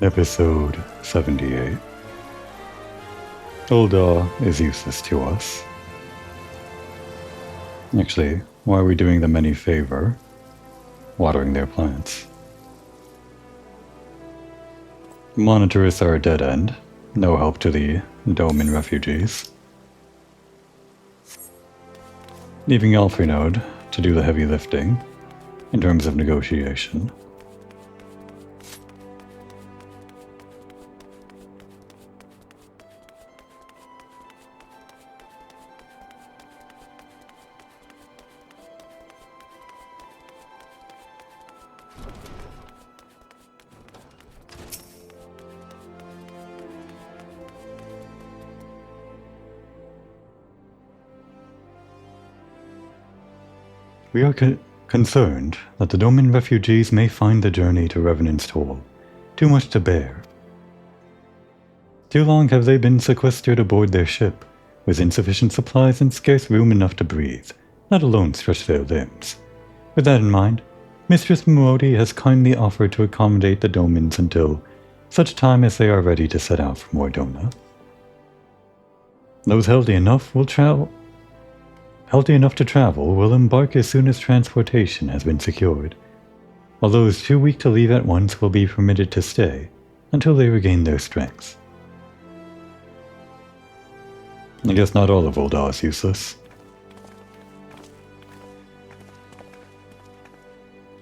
Episode 78. Ulda is useless to us. Actually, why are we doing them any favor? Watering their plants. Monitors are a dead end. No help to the Domin refugees. Leaving Alfrinode to do the heavy lifting in terms of negotiation. We are concerned that the Domin refugees may find the journey to Revenant's Toll too much to bear. Too long have they been sequestered aboard their ship, with insufficient supplies and scarce room enough to breathe, let alone stretch their limbs. With that in mind, Mistress Murodi has kindly offered to accommodate the Domins until such time as they are ready to set out for Mordona. Those healthy enough to travel will embark as soon as transportation has been secured, while those too weak to leave at once will be permitted to stay until they regain their strength. I guess not all of Ulda is useless.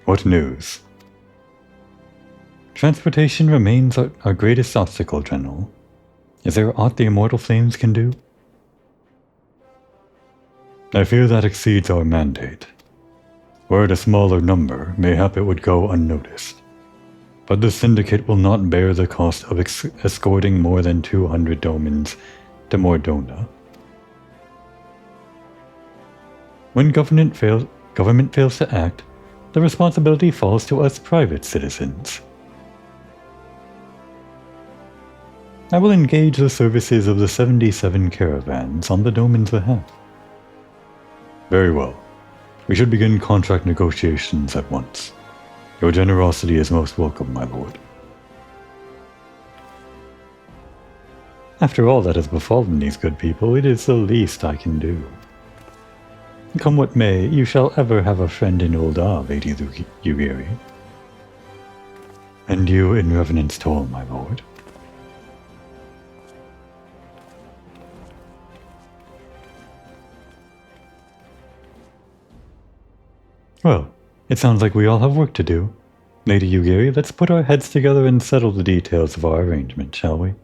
What news? Transportation remains our greatest obstacle, General. Is there aught the Immortal Flames can do? I fear that exceeds our mandate. Were it a smaller number, mayhap it would go unnoticed. But the Syndicate will not bear the cost of escorting more than 200 Domins to Mordona. When government fails to act, the responsibility falls to us private citizens. I will engage the services of the 77 caravans on the Domin's behalf. Very well. We should begin contract negotiations at once. Your generosity is most welcome, my lord. After all that has befallen these good people, it is the least I can do. Come what may, you shall ever have a friend in Ulda, Lady Yugiri. And you in Revenant's Toll, my lord. Well, it sounds like we all have work to do. Lady Yugiri, let's put our heads together and settle the details of our arrangement, shall we?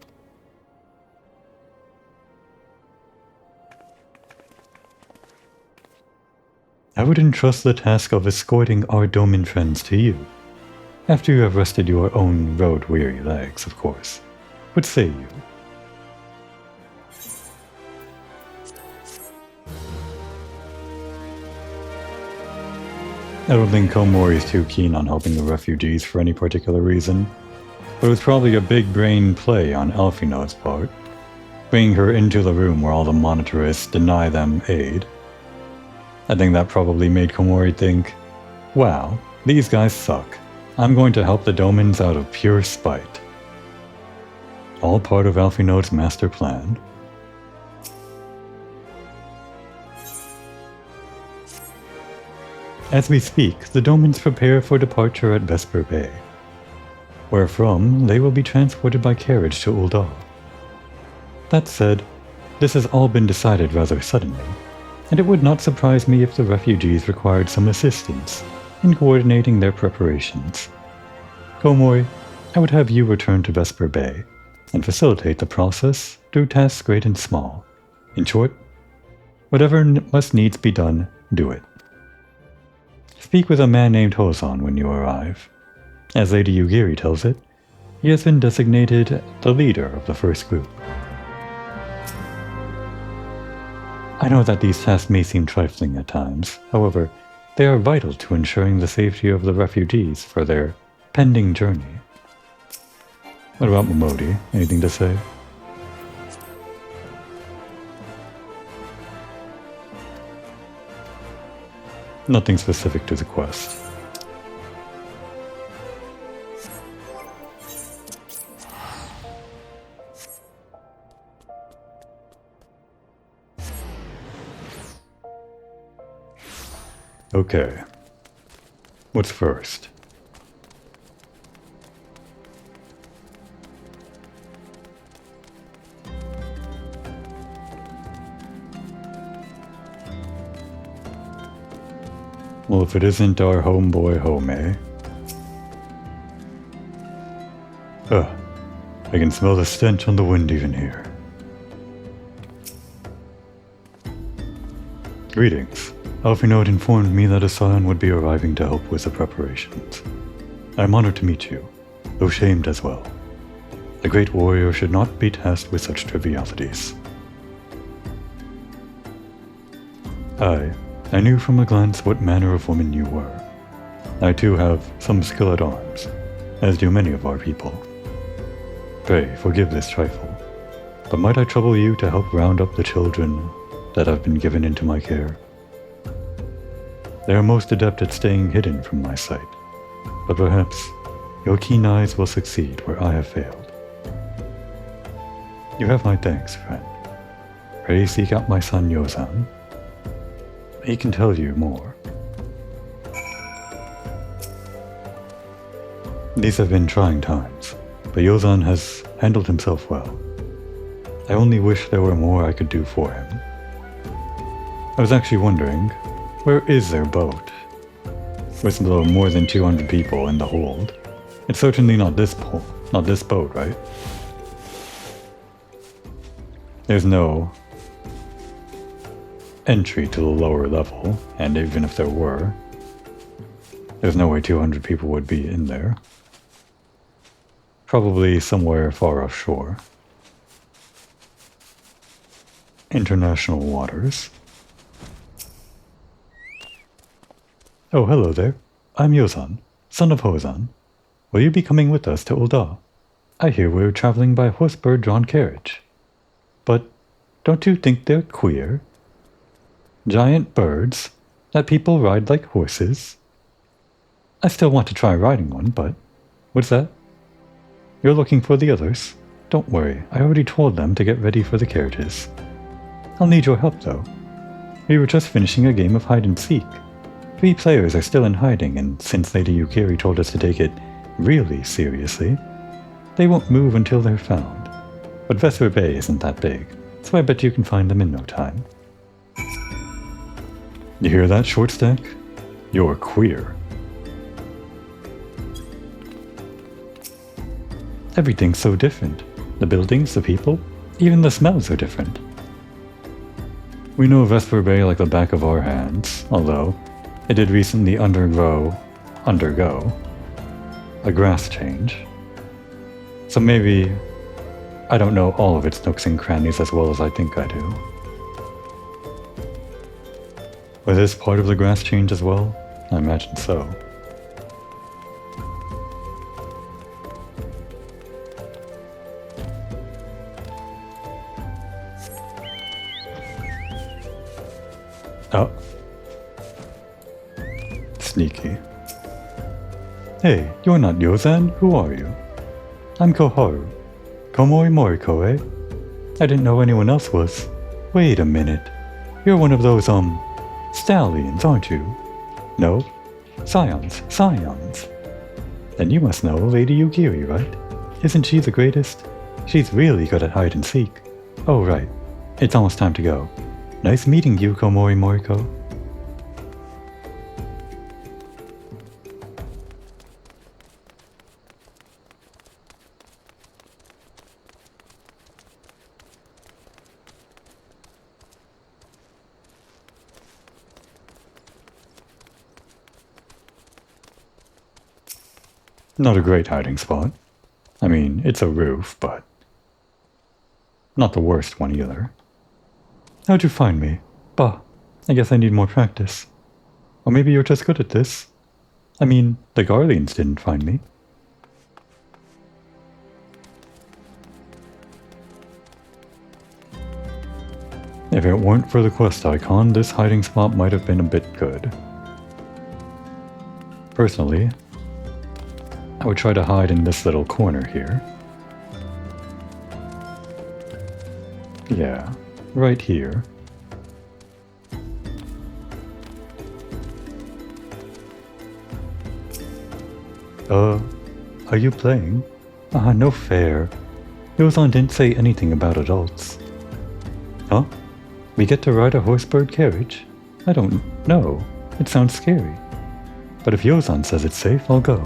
I would entrust the task of escorting our Domin friends to you. After you have rested your own road-weary legs, of course. What say you? I don't think Komori is too keen on helping the refugees for any particular reason, but it was probably a big brain play on Alfino's part, bringing her into the room where all the monitorists deny them aid. I think that probably made Komori think, wow, these guys suck. I'm going to help the Domins out of pure spite. All part of Alfino's master plan. As we speak, the Domins prepare for departure at Vesper Bay, wherefrom they will be transported by carriage to Ulda. That said, this has all been decided rather suddenly, and it would not surprise me if the refugees required some assistance in coordinating their preparations. Komori, I would have you return to Vesper Bay and facilitate the process through tasks great and small. In short, whatever must needs be done, do it. Speak with a man named Hozan when you arrive. As Lady Yugiri tells it, he has been designated the leader of the first group. I know that these tasks may seem trifling at times, however, they are vital to ensuring the safety of the refugees for their pending journey. What about Momodi? Anything to say? Nothing specific to the quest. Okay. What's first? Well, if it isn't our homeboy Home. Ugh. I can smell the stench on the wind even here. Greetings. Alphinaud informed me that a scion would be arriving to help with the preparations. I am honored to meet you, though shamed as well. The great warrior should not be tasked with such trivialities. I knew from a glance what manner of woman you were. I too have some skill at arms, as do many of our people. Pray, forgive this trifle, but might I trouble you to help round up the children that have been given into my care? They are most adept at staying hidden from my sight, but perhaps your keen eyes will succeed where I have failed. You have my thanks, friend. Pray seek out my son Yozan. He can tell you more. These have been trying times, but Yozan has handled himself well. I only wish there were more I could do for him. I was actually wondering, where is their boat? With more than 200 people in the hold. It's certainly not this boat, right? There's no entry to the lower level, and even if there were, there's no way 200 people would be in there. Probably somewhere far offshore. International waters. Oh, hello there. I'm Yozan, son of Hozan. Will you be coming with us to Ul'dah? I hear we're traveling by horse-bird-drawn carriage. But don't you think they're queer? Giant birds that people ride like horses? I still want to try riding one, but what's that? You're looking for the others? Don't worry, I already told them to get ready for the carriages. I'll need your help, though. We were just finishing a game of hide-and-seek. 3 players are still in hiding, and since Lady Yukiri told us to take it really seriously, they won't move until they're found. But Vesper Bay isn't that big, so I bet you can find them in no time. You hear that, short stack? You're queer. Everything's so different. The buildings, the people, even the smells are different. We know Vesper Bay like the back of our hands, although it did recently undergo a grass change. So maybe I don't know all of its nooks and crannies as well as I think I do. Was this part of the grass change as well? I imagine so. Oh. Sneaky. Hey, you're not Yozan? Who are you? I'm Koharu. Komori Moriko, eh? I didn't know anyone else was. Wait a minute. You're one of those, stallions, aren't you? No? Scions. Then you must know Lady Yukiri, right? Isn't she the greatest? She's really good at hide and seek. Oh, right. It's almost time to go. Nice meeting you, Komori Moriko. Not a great hiding spot. I mean, it's a roof, but not the worst one either. How'd you find me? Bah, I guess I need more practice. Or maybe you're just good at this. I mean, the Garleans didn't find me. If it weren't for the quest icon, this hiding spot might have been a bit good. Personally, I would try to hide in this little corner here. Yeah, right here. Are you playing? No fair. Yozan didn't say anything about adults. Huh? We get to ride a horsebird carriage? I don't know. It sounds scary. But if Yozan says it's safe, I'll go.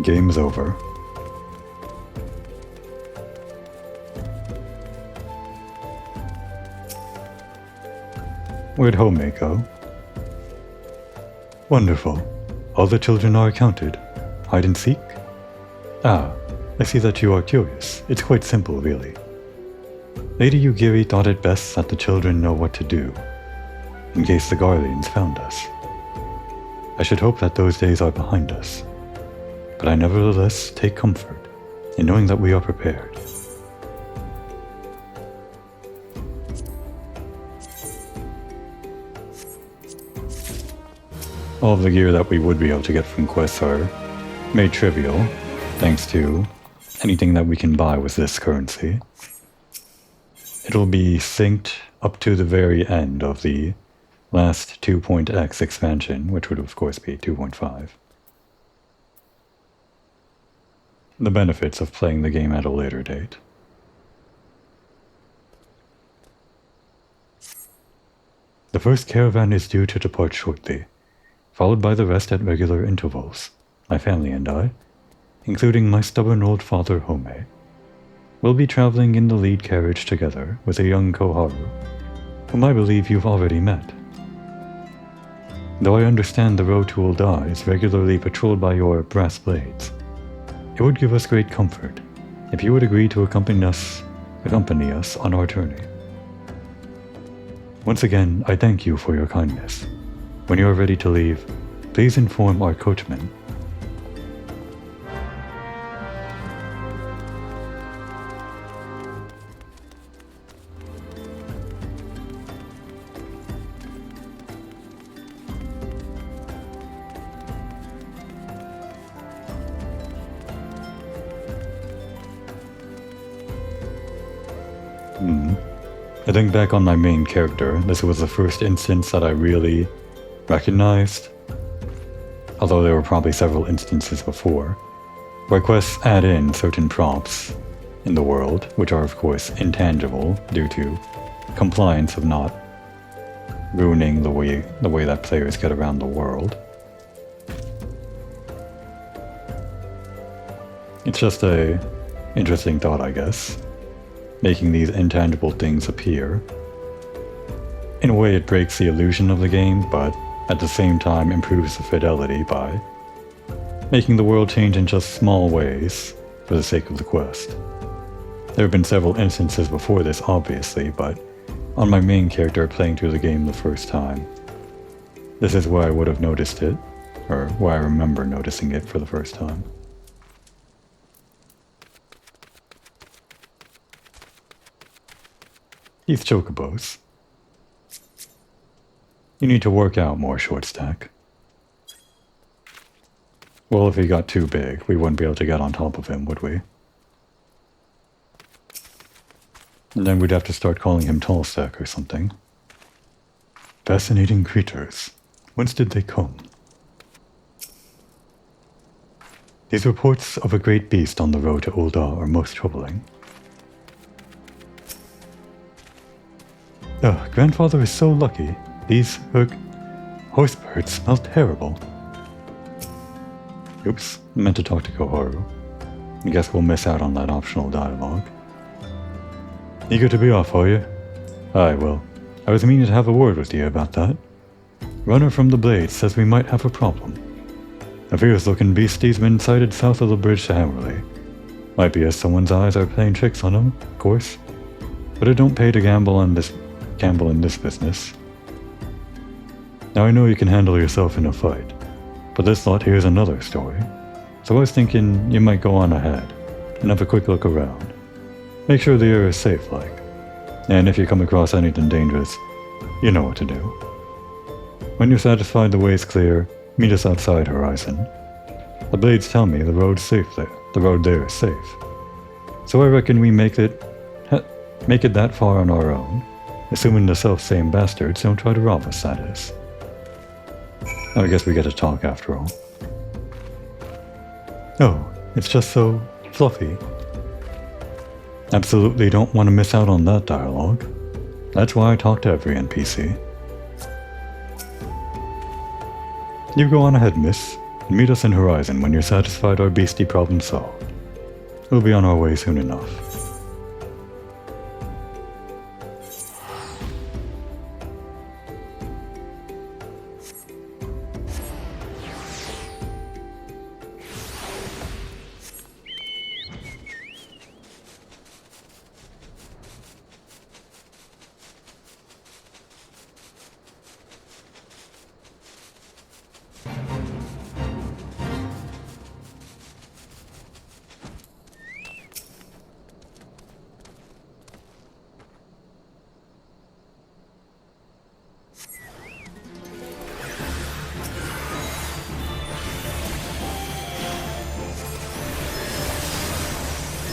Game's over. Where'd Home go? Wonderful. All the children are accounted. Hide and seek? I see that you are curious. It's quite simple, really. Lady Yugiri thought it best that the children know what to do, in case the Guardians found us. I should hope that those days are behind us. But I nevertheless take comfort in knowing that we are prepared. All of the gear that we would be able to get from quests are made trivial, thanks to anything that we can buy with this currency. It'll be synced up to the very end of the last 2.x expansion, which would of course be 2.5. The benefits of playing the game at a later date. The first caravan is due to depart shortly, followed by the rest at regular intervals. My family and I, including my stubborn old father Home, will be traveling in the lead carriage together with a young Koharu, whom I believe you've already met. Though I understand the road to Ul'dah is regularly patrolled by your brass blades, it would give us great comfort if you would agree to accompany us on our journey. Once again, I thank you for your kindness. When you are ready to leave, please inform our coachman. I think back on my main character, this was the first instance that I really recognized, although there were probably several instances before, where quests add in certain props in the world, which are of course intangible due to compliance of not ruining the way that players get around the world. It's just a interesting thought, I guess, making these intangible things appear. In a way, it breaks the illusion of the game, but at the same time improves the fidelity by making the world change in just small ways for the sake of the quest. There have been several instances before this, obviously, but on my main character playing through the game the first time, this is where I would have noticed it, or where I remember noticing it for the first time. These chocobos. You need to work out more, short stack. Well, if he got too big, we wouldn't be able to get on top of him, would we? And then we'd have to start calling him tall stack or something. Fascinating creatures. Whence did they come? These reports of a great beast on the road to Ul'dah are most troubling. Grandfather is so lucky. These horsebirds smell terrible. Oops, I meant to talk to Koharu. I guess we'll miss out on that optional dialogue. Eager to be off, are you? Aye, well, I was meaning to have a word with you about that. Runner from the Blades says we might have a problem. A fierce-looking beastie's been sighted south of the bridge to Hammerley. Might be as someone's eyes are playing tricks on him, of course. But it don't pay to gamble in this business. Now I know you can handle yourself in a fight, but this lot here's another story. So I was thinking you might go on ahead and have a quick look around. Make sure the area is safe, like. And if you come across anything dangerous, you know what to do. When you're satisfied the way's clear, meet us outside Horizon. The blades tell me the road there is safe. So I reckon we make it that far on our own, assuming the self-same bastards don't try to rob us, that is. I guess we get to talk after all. Oh, it's just so fluffy. Absolutely don't want to miss out on that dialogue. That's why I talk to every NPC. You go on ahead, miss, and meet us in Horizon when you're satisfied our beastie problem solved. We'll be on our way soon enough.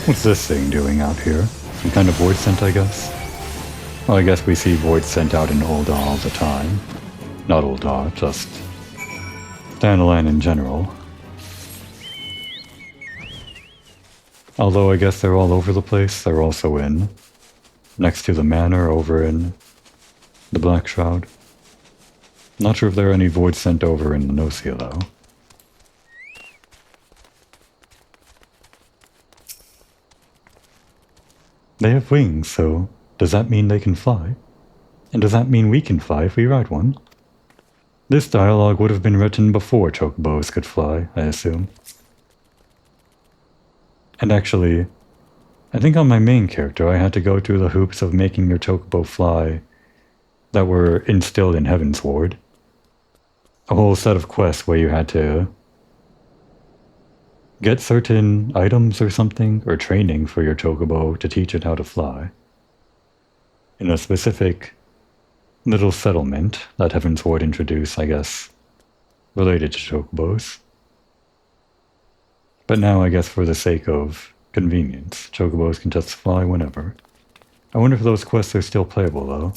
What's this thing doing out here? Some kind of void scent, I guess? Well, I guess we see void scent out in Ul'dah all the time. Not Ul'dah, just Dandelion in general. Although I guess they're all over the place, they're also in next to the manor over in the Black Shroud. Not sure if there are any void scent over in the Nocia though. They have wings, so does that mean they can fly? And does that mean we can fly if we ride one? This dialogue would have been written before chocobos could fly, I assume. And actually, I think on my main character I had to go through the hoops of making your chocobo fly that were instilled in Heavensward. A whole set of quests where you had to get certain items or something, or training for your chocobo to teach it how to fly. In a specific little settlement that Heavensward introduced, I guess, related to chocobos. But now I guess for the sake of convenience, chocobos can just fly whenever. I wonder if those quests are still playable though.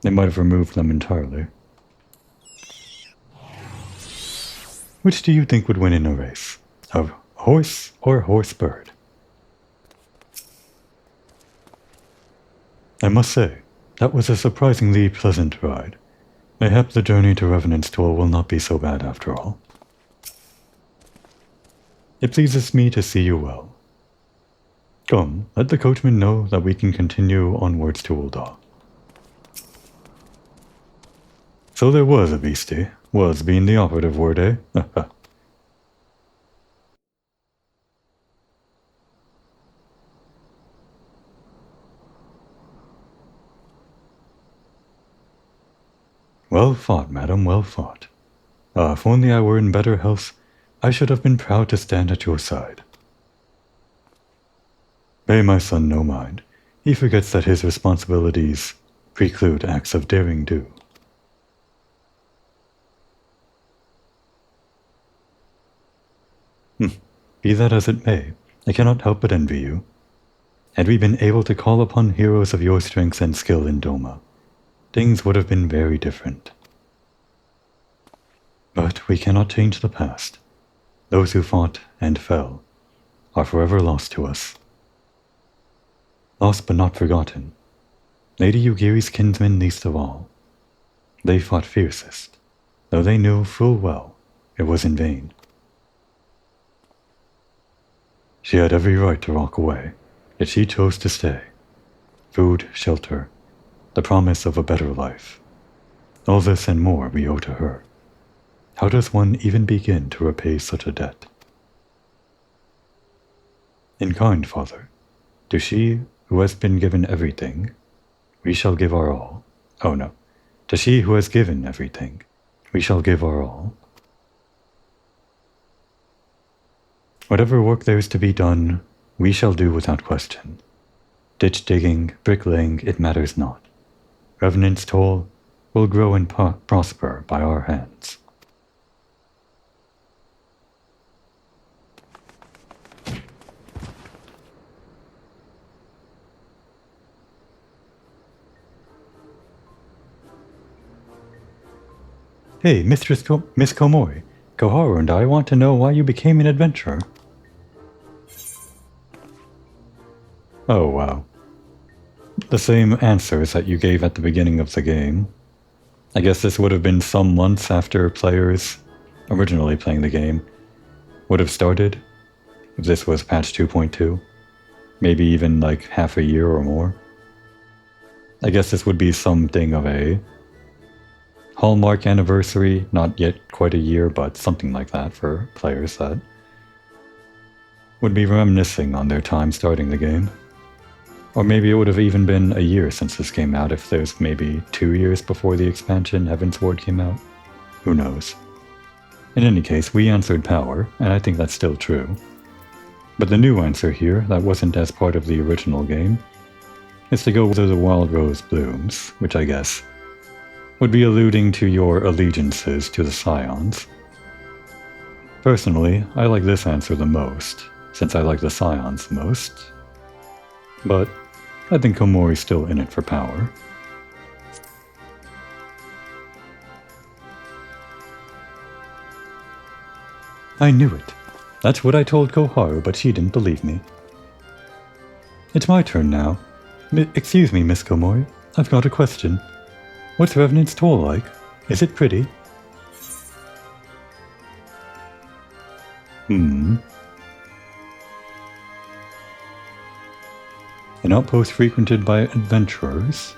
They might have removed them entirely. Which do you think would win in a race? A horse or a horse-bird? I must say, that was a surprisingly pleasant ride. Mayhap the journey to Revenant's Toll will not be so bad after all. It pleases me to see you well. Come, let the coachman know that we can continue onwards to Ul'dah. So there was a beastie. Was being the operative word, eh? Well fought, madam, well fought. If only I were in better health, I should have been proud to stand at your side. Pay my son no mind. He forgets that his responsibilities preclude acts of daring do. Be that as it may, I cannot help but envy you. Had we been able to call upon heroes of your strength and skill in Doma, things would have been very different. But we cannot change the past. Those who fought and fell are forever lost to us. Lost but not forgotten. Lady Yugiri's kinsmen least of all. They fought fiercest, though they knew full well it was in vain. She had every right to walk away, yet she chose to stay. Food, shelter, the promise of a better life. All this and more we owe to her. How does one even begin to repay such a debt? In kind, Father, to she who has been given everything, we shall give our all. Oh no, to she who has given everything, we shall give our all. Whatever work there is to be done, we shall do without question. Ditch digging, bricklaying, it matters not. Revenant's Toll will grow and prosper by our hands. Hey, Miss Komori, Koharu and I want to know why you became an adventurer. Oh, wow. The same answers that you gave at the beginning of the game. I guess this would have been some months after players originally playing the game would have started, if this was patch 2.2. Maybe even like half a year or more. I guess this would be something of a hallmark anniversary, not yet quite a year, but something like that for players that would be reminiscing on their time starting the game. Or maybe it would have even been a year since this came out, if there's maybe 2 years before the expansion Heavensward came out. Who knows? In any case, we answered power, and I think that's still true. But the new answer here, that wasn't as part of the original game, is to go whether the wild rose blooms, which I guess would be alluding to your allegiances to the Scions. Personally, I like this answer the most, since I like the Scions the most. But I think Komori's still in it for power. I knew it. That's what I told Koharu, but she didn't believe me. It's my turn now. Excuse me, Miss Komori. I've got a question. What's Revenant's Toll like? Is it pretty? An outpost frequented by adventurers.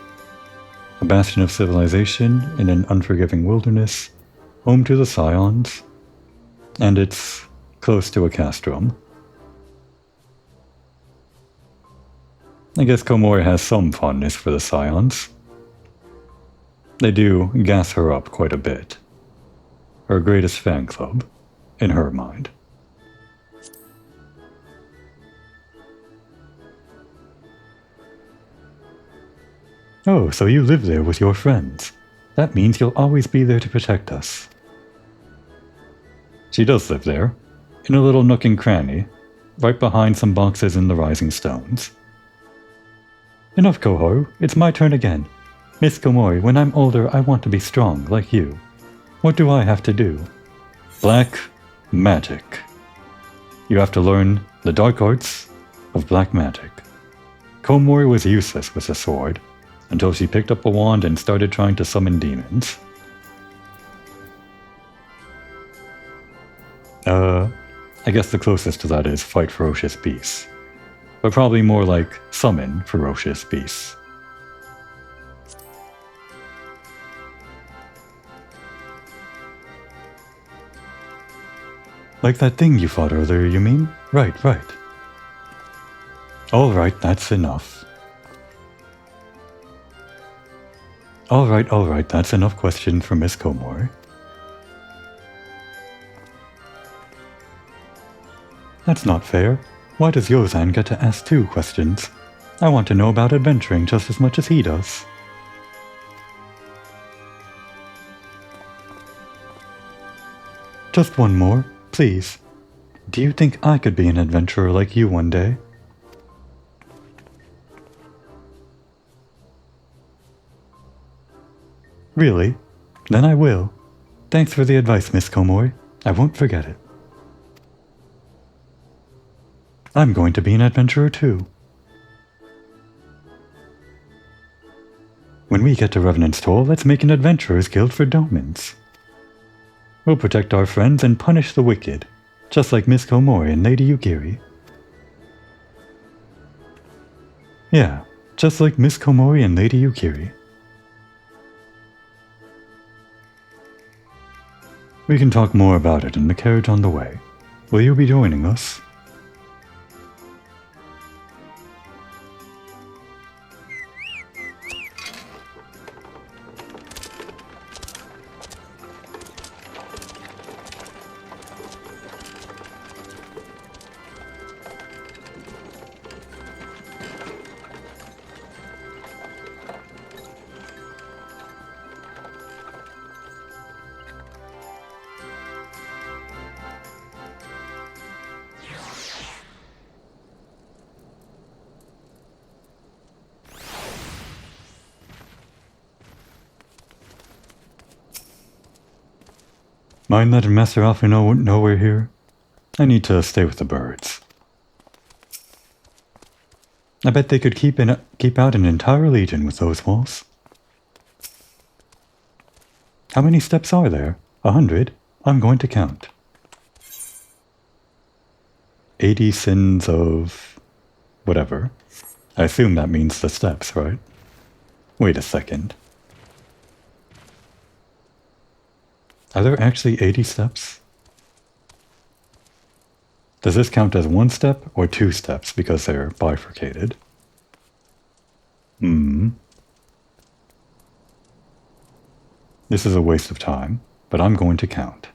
A bastion of civilization in an unforgiving wilderness. Home to the Scions. And it's close to a castrum. I guess Komori has some fondness for the Scions. They do gas her up quite a bit. Her greatest fan club, in her mind. Oh, so you live there with your friends. That means you'll always be there to protect us. She does live there, in a little nook and cranny, right behind some boxes in the Rising Stones. Enough, Koharu. It's my turn again. Miss Komori, when I'm older, I want to be strong, like you. What do I have to do? Black magic. You have to learn the dark arts of black magic. Komori was useless with a sword, until she picked up a wand and started trying to summon demons. I guess the closest to that is fight ferocious beasts. But probably more like summon ferocious beasts. Like that thing you fought earlier, you mean? Right. Alright, that's enough. Alright, that's enough questions for Miss Komori. That's not fair. Why does Yozan get to ask 2 questions? I want to know about adventuring just as much as he does. Just one more, please. Do you think I could be an adventurer like you one day? Really? Then I will. Thanks for the advice, Miss Komori. I won't forget it. I'm going to be an adventurer too. When we get to Revenant's Toll, let's make an adventurers guild for Domans. We'll protect our friends and punish the wicked, just like Miss Komori and Lady Yugiri. Yeah, just like Miss Komori and Lady Yugiri. We can talk more about it in the carriage on the way. Will you be joining us? Mind letting Master Alpha know we're here? I need to stay with the birds. I bet they could keep out an entire legion with those walls. How many steps are there? 100? I'm going to count. 80 sins of... whatever. I assume that means the steps, right? Wait a second. Are there actually 80 steps? Does this count as 1 step or 2 steps because they're bifurcated? This is a waste of time, but I'm going to count.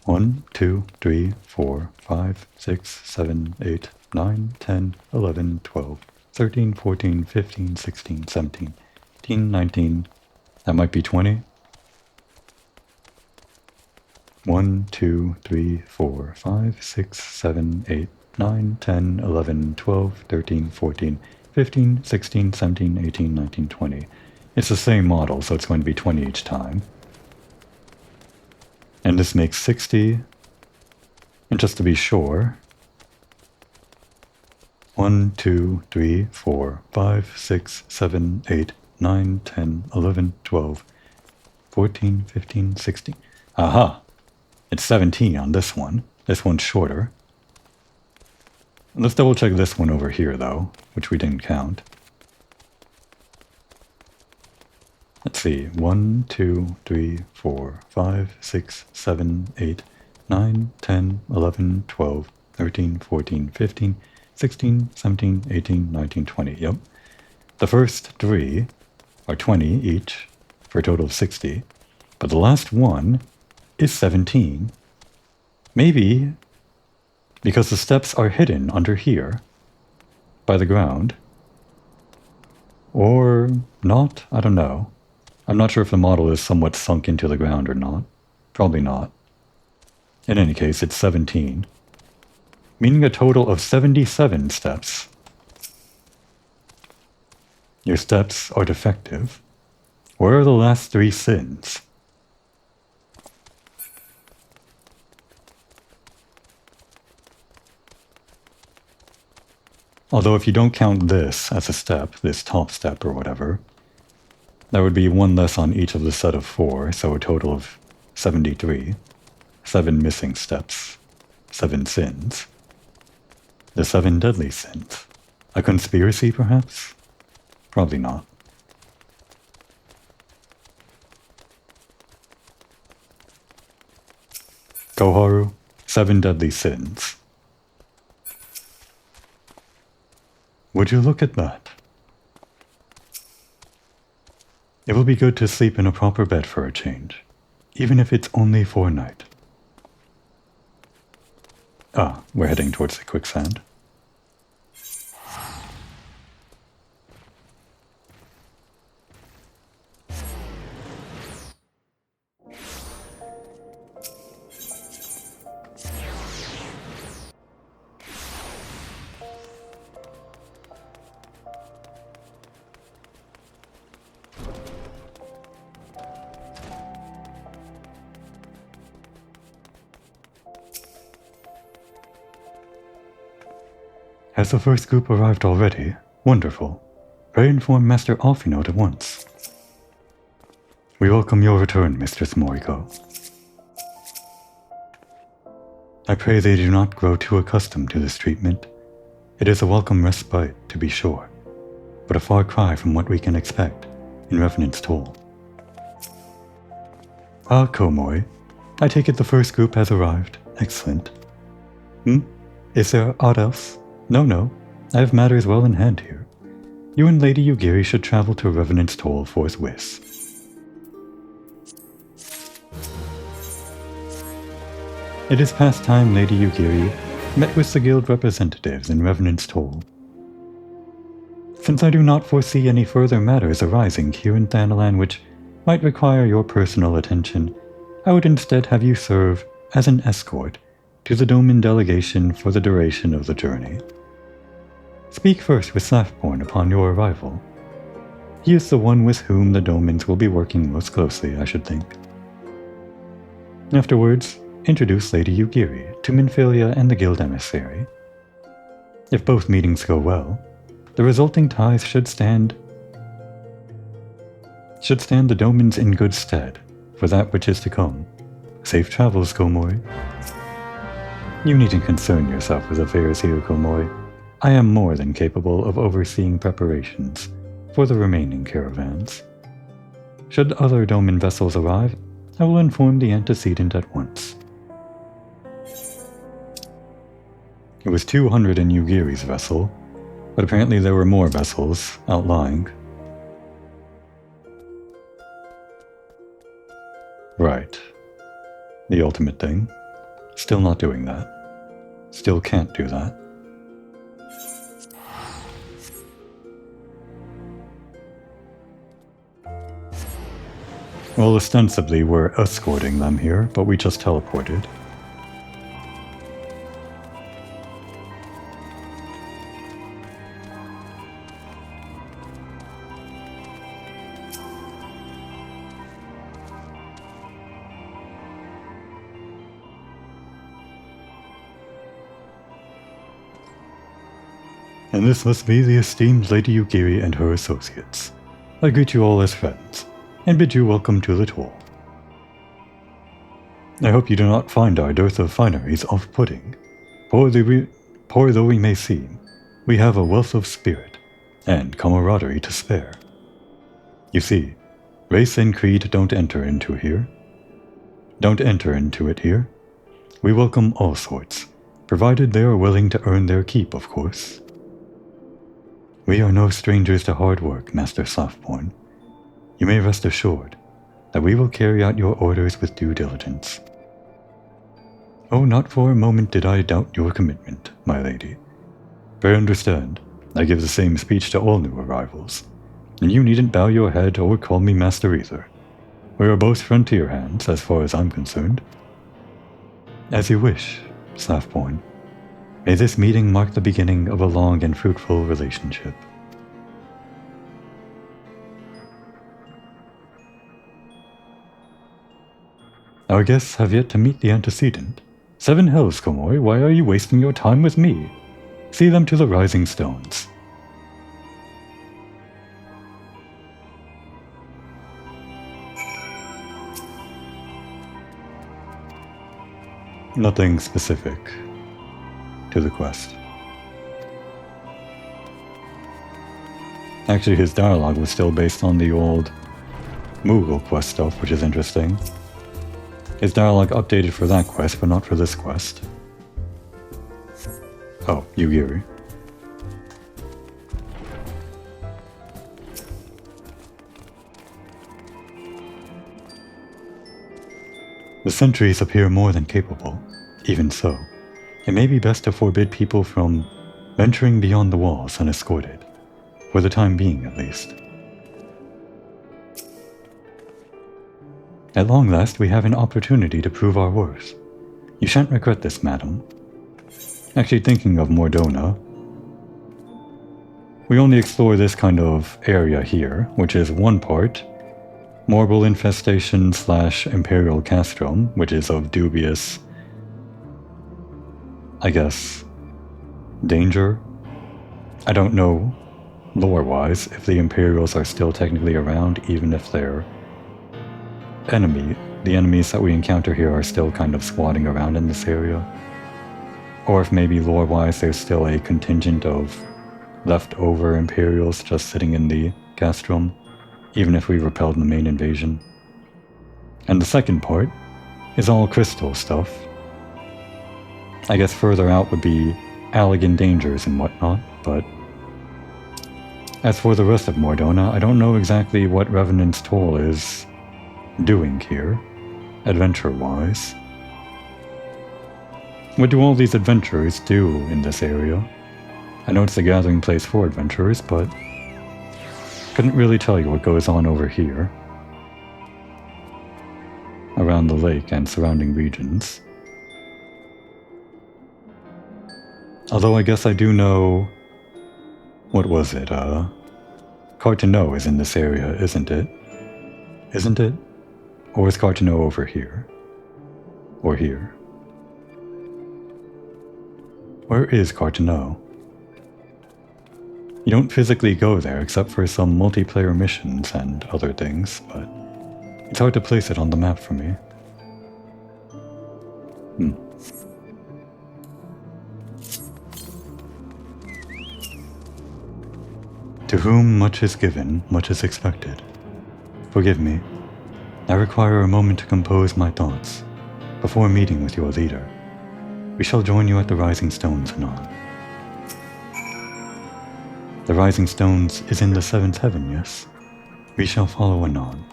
1, 2, 3, 4, 5, 6, 7, 8, 9, 10, 11, 12, 13, 14, 15, 16, 17, 18, 19. That might be 20. 1, 2, 3, 4, 5, 6, 7, 8, 9, 10, 11, 12, 13, 14, 15, 16, 17, 18, 19, 20. It's the same model, so it's going to be 20 each time. And this makes 60. And just to be sure, 1, 2, 3, 4, 5, 6, 7, 8, 9, 10, 11, 12, 14, 15, 16. Aha! It's 17 on this one. This one's shorter. Let's double check this one over here, though, which we didn't count. Let's see. 1, 2, 3, 4, 5, 6, 7, 8, 9, 10, 11, 12, 13, 14, 15, 16, 17, 18, 19, 20. Yep. The first 3 are 20 each, for a total of 60. But the last one is 17. Maybe because the steps are hidden under here by the ground. Or not, I don't know. I'm not sure if the model is somewhat sunk into the ground or not. Probably not. In any case, it's 17. Meaning a total of 77 steps. Your steps are defective. Where are the last 3 sins? Although if you don't count this as a step, this top step or whatever, that would be 1 less on each of the set of 4, so a total of 73. 7 missing steps. 7 sins. The 7 deadly sins. A conspiracy, perhaps? Probably not. Koharu, 7 deadly sins. Would you look at that? It will be good to sleep in a proper bed for a change, even if it's only for a night. Ah, we're heading towards the quicksand. Has the first group arrived already? Wonderful. Pray inform Master Alphinaud at once. We welcome your return, Mistress Moriko. I pray they do not grow too accustomed to this treatment. It is a welcome respite, to be sure, but a far cry from what we can expect in Revenant's Toll. Ah, Komoi. I take it the first group has arrived. Excellent. Is there aught else? No. I have matters well in hand here. You and Lady Yugiri should travel to Revenant's Toll forthwith. It is past time Lady Yugiri met with the guild representatives in Revenant's Toll. Since I do not foresee any further matters arising here in Thanalan which might require your personal attention, I would instead have you serve as an escort to the Domin delegation for the duration of the journey. Speak first with Slaftborn upon your arrival. He is the one with whom the Domins will be working most closely, I should think. Afterwards, introduce Lady Yugiri to Minfilia and the Guild Emissary. If both meetings go well, the resulting ties should stand the domins in good stead for that which is to come. Safe travels, Komoi. You needn't concern yourself with affairs here, Komoi. I am more than capable of overseeing preparations for the remaining caravans. Should other domin vessels arrive, I will inform the antecedent at once. It was 200 in Yugiri's vessel, but apparently there were more vessels outlying. Right. The ultimate thing. Still not doing that. Still can't do that. Well, ostensibly we're escorting them here, but we just teleported. And this must be the esteemed Lady Yugiri and her associates. I greet you all as friends, and bid you welcome to the tour. I hope you do not find our dearth of fineries off-putting. Poor though we may seem, we have a wealth of spirit, and camaraderie to spare. You see, race and creed don't enter into it here. We welcome all sorts, provided they are willing to earn their keep, of course. We are no strangers to hard work, Master Softborn. You may rest assured that we will carry out your orders with due diligence. Oh, not for a moment did I doubt your commitment, my lady. Pray understand, I give the same speech to all new arrivals, and you needn't bow your head or call me master either. We are both frontier hands, as far as I'm concerned. As you wish, Softborn. May this meeting mark the beginning of a long and fruitful relationship. Our guests have yet to meet the antecedent. 7 hells, Komoi, why are you wasting your time with me? See them to the rising stones. Nothing specific to the quest. Actually, his dialogue was still based on the old Moogle quest stuff, which is interesting. His dialogue updated for that quest, but not for this quest. Oh, Yugiri. The sentries appear more than capable. Even so, it may be best to forbid people from venturing beyond the walls unescorted, for the time being at least. At long last, we have an opportunity to prove our worth. You shan't regret this, madam. Actually, thinking of Mordona, we only explore this kind of area here, which is one part Morble infestation / Imperial castrum, which is of dubious, I guess, danger. I don't know, lore-wise, if the Imperials are still technically around, even if they're the enemies that we encounter here are still kind of squatting around in this area. Or if maybe lore-wise there's still a contingent of leftover Imperials just sitting in the castrum, even if we repelled the main invasion. And the second part is all crystal stuff. I guess further out would be Allegan dangers and whatnot, but as for the rest of Mordona, I don't know exactly what Revenant's Toll is doing here, adventure-wise. What do all these adventurers do in this area? I know it's a gathering place for adventurers, but couldn't really tell you what goes on over here, around the lake and surrounding regions. Although I guess I do know, what was it, Cartano is in this area, isn't it? Isn't it? Or is Cartano over here? Or here. Where is Cartano? You don't physically go there except for some multiplayer missions and other things, but it's hard to place it on the map for me. To whom much is given, much is expected. Forgive me. I require a moment to compose my thoughts before meeting with your leader. We shall join you at the Rising Stones anon. The Rising Stones is in the seventh heaven, yes? We shall follow anon.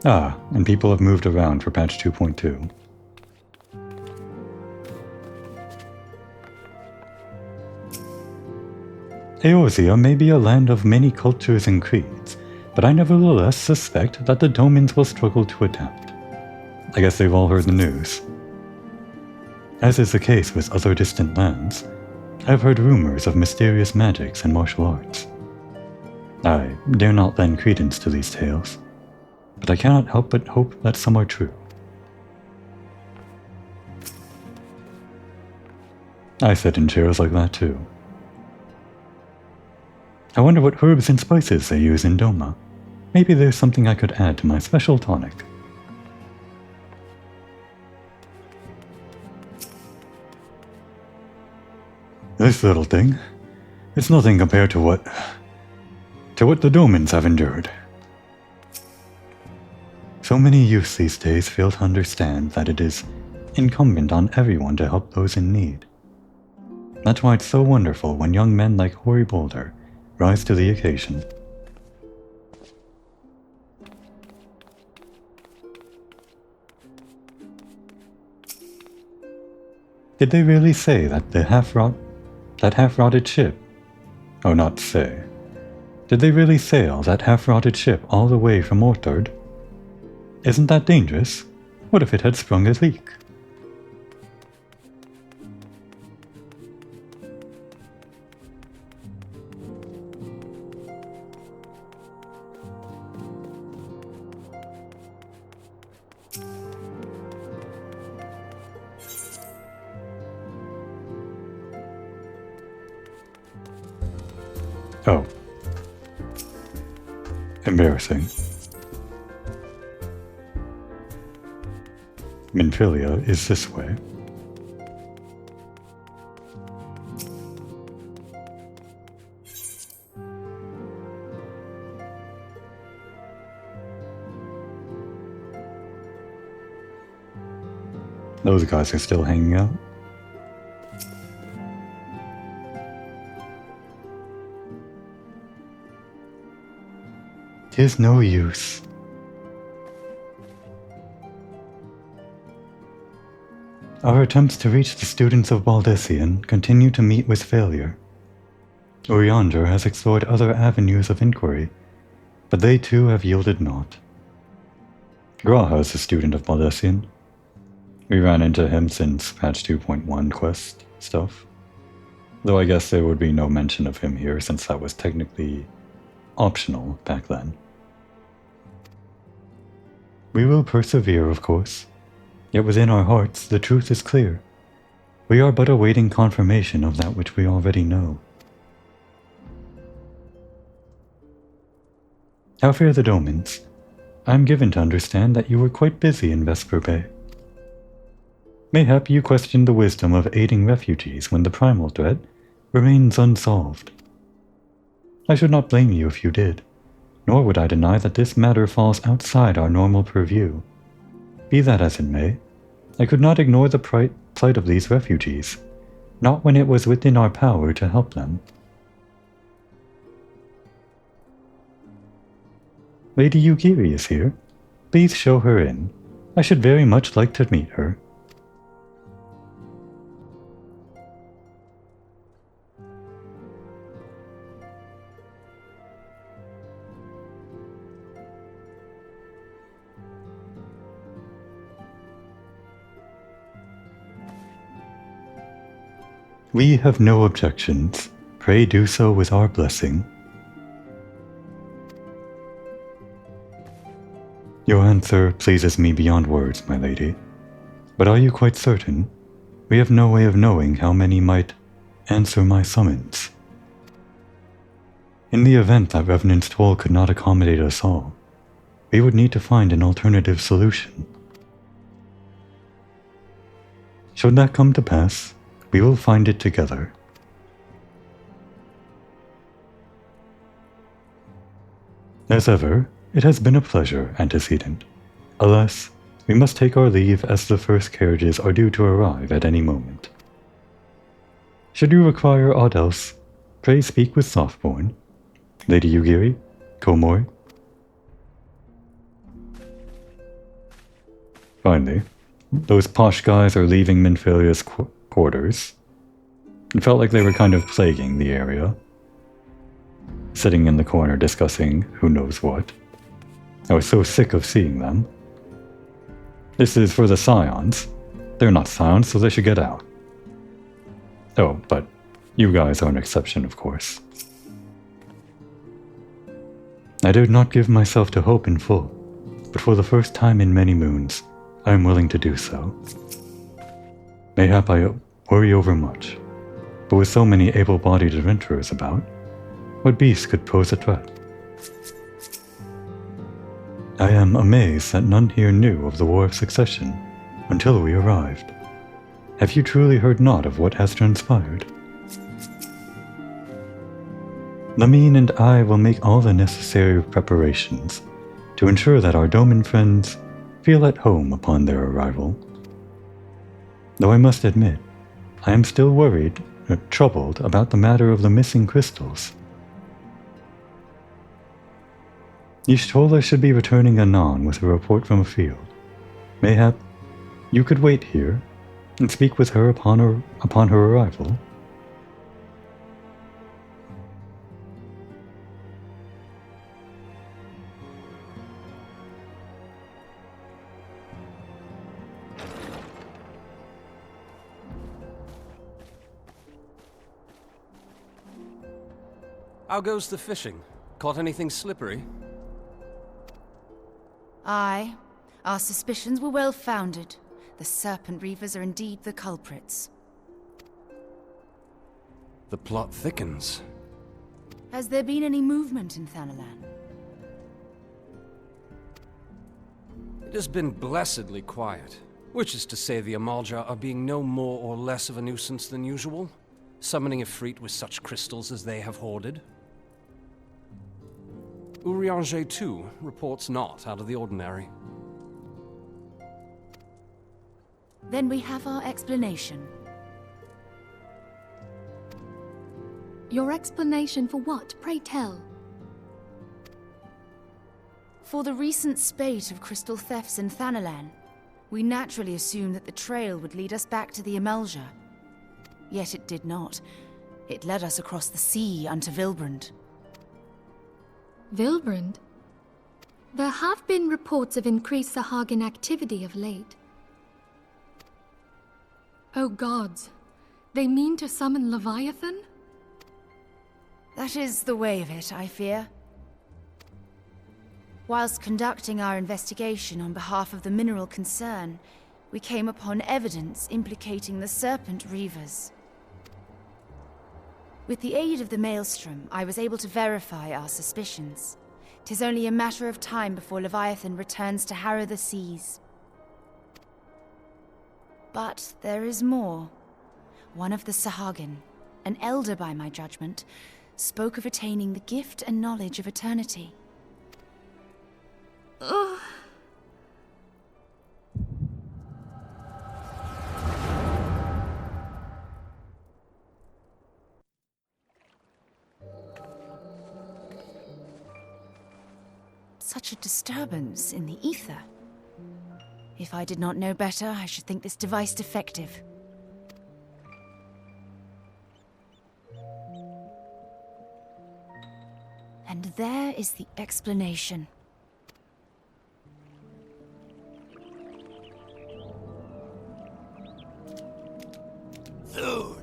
Ah, and people have moved around for patch 2.2. Eorzea may be a land of many cultures and creeds, but I nevertheless suspect that the Domans will struggle to adapt. I guess they've all heard the news. As is the case with other distant lands, I've heard rumors of mysterious magics and martial arts. I dare not lend credence to these tales, but I cannot help but hope that some are true. I sit in chairs like that too. I wonder what herbs and spices they use in Doma. Maybe there's something I could add to my special tonic. This little thing, it's nothing compared to what the Domans have endured. So many youths these days fail to understand that it is incumbent on everyone to help those in need. That's why it's so wonderful when young men like Hoary Boulder rise to the occasion. Did they really say that that half-rotted ship? Oh, not say. Did they really sail that half-rotted ship all the way from Orthard? Isn't that dangerous? What if it had sprung a leak? Oh. Embarrassing. Minfilia is this way. Those guys are still hanging out. Tis no use. Our attempts to reach the students of Baldessian continue to meet with failure. Urianger has explored other avenues of inquiry, but they too have yielded naught. Graha is a student of Baldessian. We ran into him since patch 2.1 quest stuff, though I guess there would be no mention of him here since that was technically optional back then. We will persevere, of course, yet within our hearts the truth is clear. We are but awaiting confirmation of that which we already know. How fare the Domans? I am given to understand that you were quite busy in Vesper Bay. Mayhap you questioned the wisdom of aiding refugees when the primal threat remains unsolved. I should not blame you if you did, nor would I deny that this matter falls outside our normal purview. Be that as it may, I could not ignore the plight of these refugees, not when it was within our power to help them. Lady Yugiri is here. Please show her in. I should very much like to meet her. We have no objections. Pray do so with our blessing. Your answer pleases me beyond words, my lady. But are you quite certain? We have no way of knowing how many might answer my summons. In the event that Revenant's toll could not accommodate us all, we would need to find an alternative solution. Should that come to pass, we will find it together. As ever, it has been a pleasure, Antecedent. Alas, we must take our leave as the first carriages are due to arrive at any moment. Should you require aught else, pray speak with Softborn, Lady Yugiri, Komori. Finally, those posh guys are leaving Minfilia's quarters. It felt like they were kind of plaguing the area, sitting in the corner discussing who knows what. I was so sick of seeing them. This is for the Scions. They're not Scions, so they should get out. Oh, but you guys are an exception, of course. I did not give myself to hope in full, but for the first time in many moons, I am willing to do so. Mayhap I worry over much, but with so many able-bodied adventurers about, what beast could pose a threat? I am amazed that none here knew of the War of Succession until we arrived. Have you truly heard naught of what has transpired? Lamine and I will make all the necessary preparations to ensure that our Doman friends feel at home upon their arrival. Though I must admit, I am still troubled about the matter of the missing crystals. Y'shtola should be returning anon with a report from a field. Mayhap you could wait here and speak with her upon her arrival. How goes the fishing? Caught anything slippery? Aye. Our suspicions were well founded. The Serpent Reavers are indeed the culprits. The plot thickens. Has there been any movement in Thanalan? It has been blessedly quiet, which is to say the Amalja are being no more or less of a nuisance than usual, summoning Ifrit with such crystals as they have hoarded. Urianger, too, reports not out of the ordinary. Then we have our explanation. Your explanation for what, pray tell? For the recent spate of crystal thefts in Thanalan, we naturally assumed that the trail would lead us back to the Amalja. Yet it did not. It led us across the sea unto Vilbrand. Vilbrand? There have been reports of increased Sahagin activity of late. Oh gods, they mean to summon Leviathan? That is the way of it, I fear. Whilst conducting our investigation on behalf of the mineral concern, we came upon evidence implicating the Serpent Reavers. With the aid of the Maelstrom, I was able to verify our suspicions. 'Tis only a matter of time before Leviathan returns to harrow the seas. But there is more. One of the Sahagin, an elder by my judgment, spoke of attaining the gift and knowledge of eternity. Ugh. Such a disturbance in the ether. If I did not know better, I should think this device defective. And there is the explanation. Soon,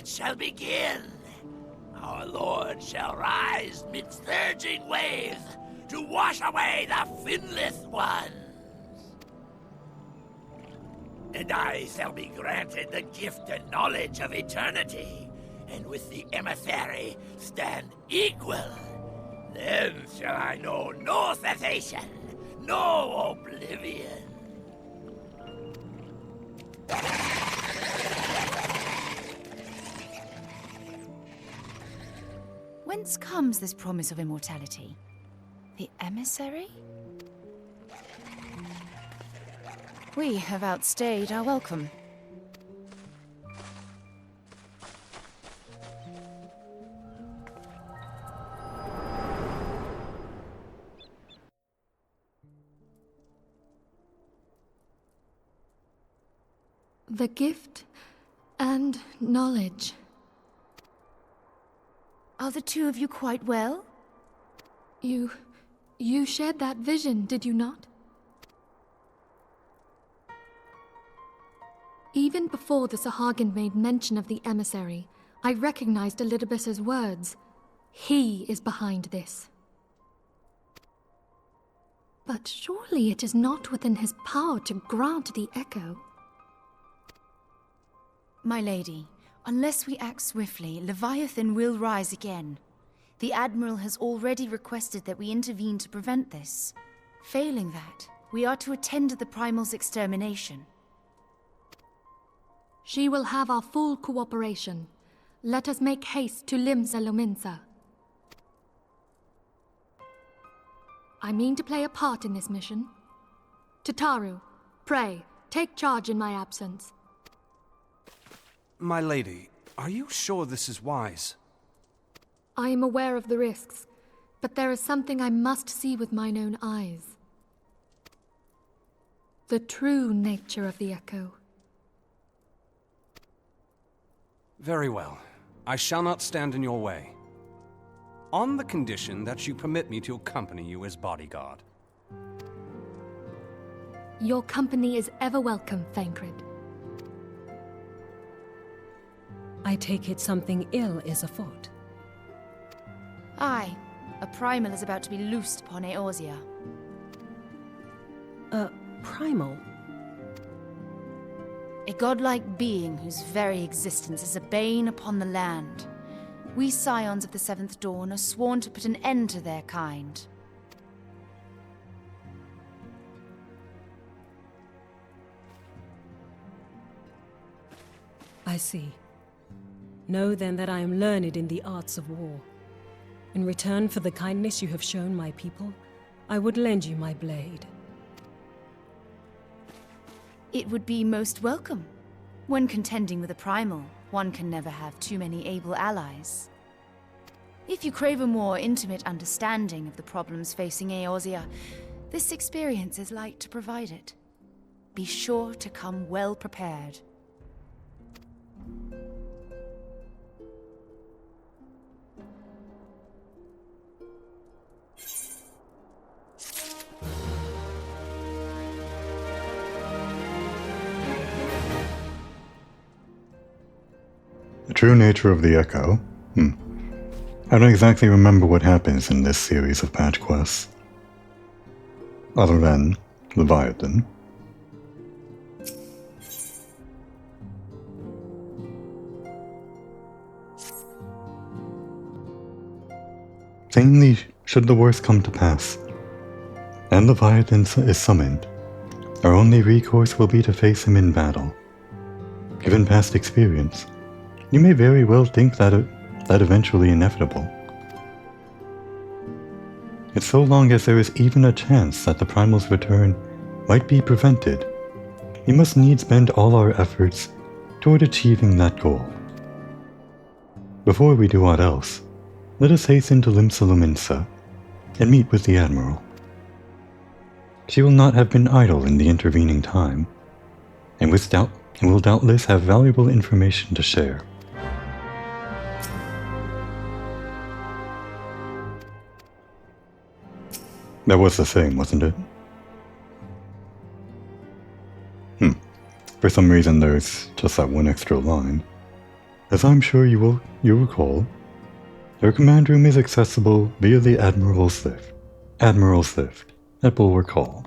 it shall begin. Our Lord shall rise midst surging waves to wash away the finless ones. And I shall be granted the gift and knowledge of eternity, and with the emissary stand equal. Then shall I know no cessation, no oblivion. Whence comes this promise of immortality? The emissary? We have outstayed our welcome. The gift and knowledge. Are the two of you quite well? You shared that vision, did you not? Even before the Sahagin made mention of the emissary, I recognized Elidibus's words. He is behind this. But surely it is not within his power to grant the echo. My lady, unless we act swiftly, Leviathan will rise again. The Admiral has already requested that we intervene to prevent this. Failing that, we are to attend to the Primal's extermination. She will have our full cooperation. Let us make haste to Limsa Lominsa. I mean to play a part in this mission. Tataru, pray, take charge in my absence. My lady, are you sure this is wise? I am aware of the risks, but there is something I must see with mine own eyes. The true nature of the echo. Very well. I shall not stand in your way. On the condition that you permit me to accompany you as bodyguard. Your company is ever welcome, Thancred. I take it something ill is afoot. Aye, a Primal is about to be loosed upon Eorzea. A primal? A godlike being whose very existence is a bane upon the land. We scions of the Seventh Dawn are sworn to put an end to their kind. I see. Know then that I am learned in the arts of war. In return for the kindness you have shown my people, I would lend you my blade. It would be most welcome. When contending with a Primal, one can never have too many able allies. If you crave a more intimate understanding of the problems facing Eorzea, this experience is like to provide it. Be sure to come well prepared. The true nature of the Echo? I don't exactly remember what happens in this series of patch quests. Other than Leviathan. Sanely, should the worst come to pass, and Leviathan is summoned, our only recourse will be to face him in battle. Given past experience, you may very well think that eventually inevitable. Yet so long as there is even a chance that the Primal's return might be prevented, we must needs bend all our efforts toward achieving that goal. Before we do aught else, let us hasten to Limsa Lominsa and meet with the Admiral. She will not have been idle in the intervening time, and will doubtless have valuable information to share. That was the thing, wasn't it? For some reason there's just that one extra line. As I'm sure you recall, your command room is accessible via the Admiral's Lift. Admiral's Lift, that will recall.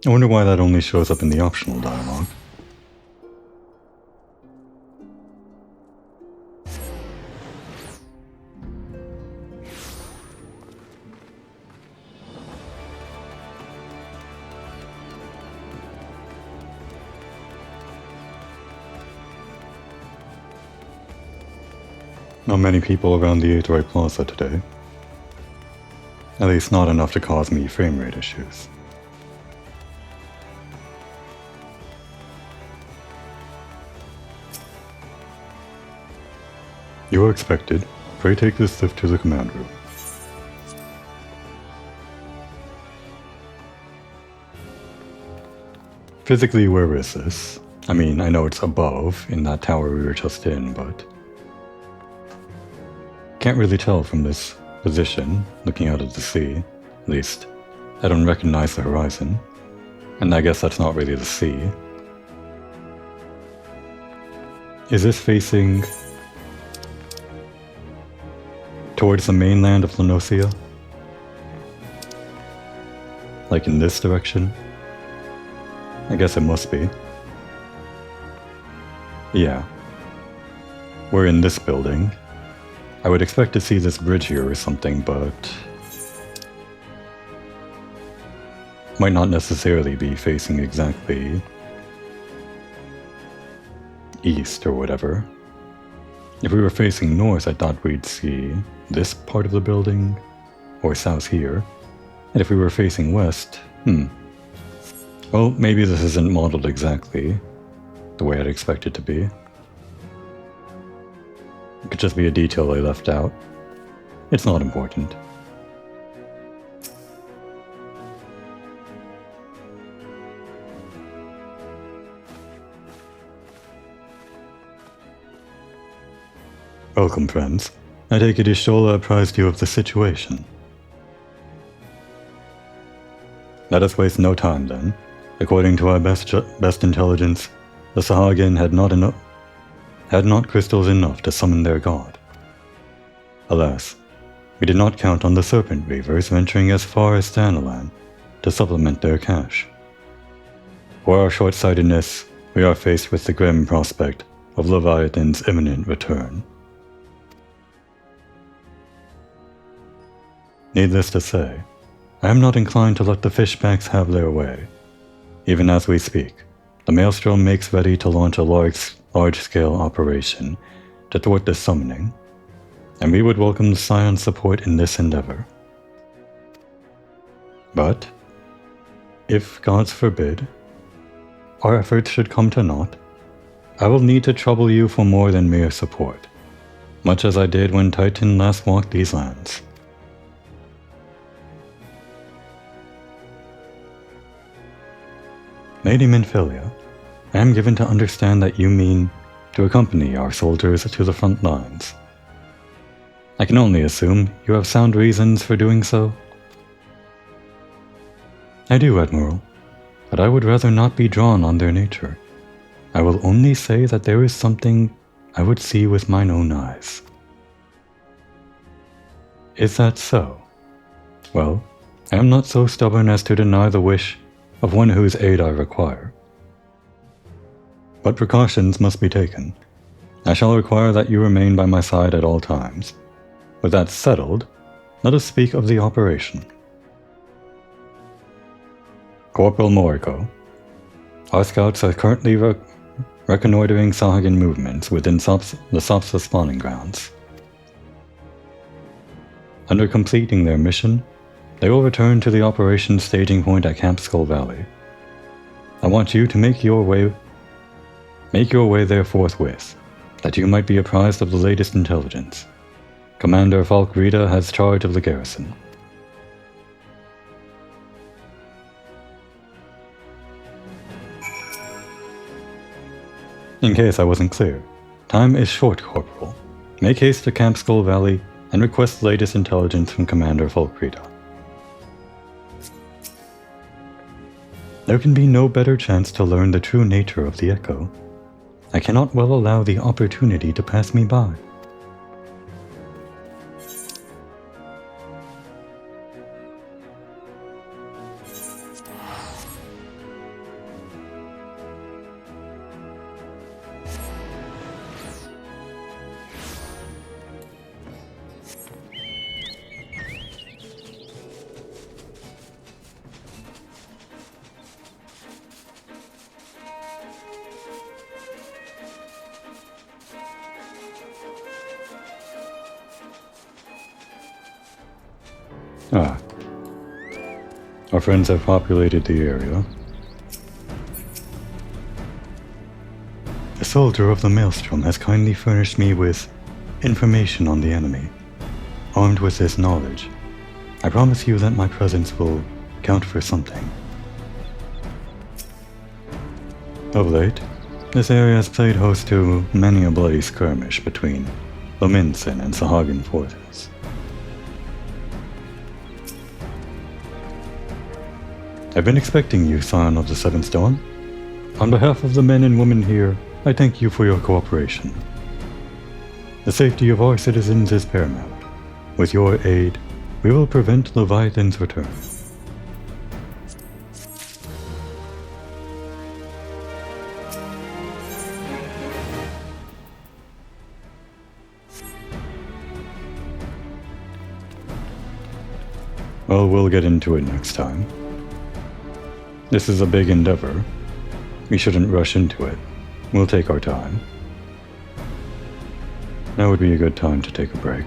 I wonder why that only shows up in the optional dialogue. Not many people around the Aetheroid Plaza today. At least not enough to cause me frame rate issues. You are expected. Pray take this lift to the command room. Physically, where is this? I mean, I know it's above, in that tower we were just in, but... can't really tell from this position, looking out at the sea. At least, I don't recognize the horizon. And I guess that's not really the sea. Is this facing towards the mainland of Lenosia? Like in this direction? I guess it must be. Yeah. We're in this building. I would expect to see this bridge here or something, but... might not necessarily be facing exactly east or whatever. If we were facing north, I thought we'd see this part of the building, or south here. And if we were facing west, well, maybe this isn't modeled exactly the way I'd expect it to be. It could just be a detail I left out. It's not important. Welcome, friends. I take it Ishola apprised you of the situation. Let us waste no time, then. According to our best intelligence, the Sahagin had not crystals enough to summon their god. Alas, we did not count on the Serpent Weavers venturing as far as Thanalan to supplement their cache. For our short-sightedness, we are faced with the grim prospect of Leviathan's imminent return. Needless to say, I am not inclined to let the fishbacks have their way. Even as we speak, the Maelstrom makes ready to launch a large-scale operation to thwart this summoning, and we would welcome the Scion's support in this endeavor. But, if gods forbid, our efforts should come to naught, I will need to trouble you for more than mere support, much as I did when Titan last walked these lands. Lady Minfilia, I am given to understand that you mean to accompany our soldiers to the front lines. I can only assume you have sound reasons for doing so. I do, Admiral, but I would rather not be drawn on their nature. I will only say that there is something I would see with mine own eyes. Is that so? Well, I am not so stubborn as to deny the wish of one whose aid I require. But precautions must be taken. I shall require that you remain by my side at all times. With that settled, let us speak of the operation. Corporal Moriko, our scouts are currently reconnoitering Sahagin movements within the Sopsa spawning grounds. Under completing their mission, they will return to the operations staging point at Camp Skull Valley. I want you to make your way there forthwith, that you might be apprised of the latest intelligence. Commander Falkrita has charge of the garrison. In case I wasn't clear, time is short, Corporal. Make haste to Camp Skull Valley and request the latest intelligence from Commander Falkrita. There can be no better chance to learn the true nature of the Echo. I cannot well allow the opportunity to pass me by. Ah. Our friends have populated the area. A soldier of the Maelstrom has kindly furnished me with information on the enemy. Armed with this knowledge, I promise you that my presence will count for something. Of late, this area has played host to many a bloody skirmish between the Minson and Sahagin forces. I've been expecting you, Scion of the Seventh Dawn. On behalf of the men and women here, I thank you for your cooperation. The safety of our citizens is paramount. With your aid, we will prevent Leviathan's return. Well, we'll get into it next time. This is a big endeavor. We shouldn't rush into it. We'll take our time. Now would be a good time to take a break.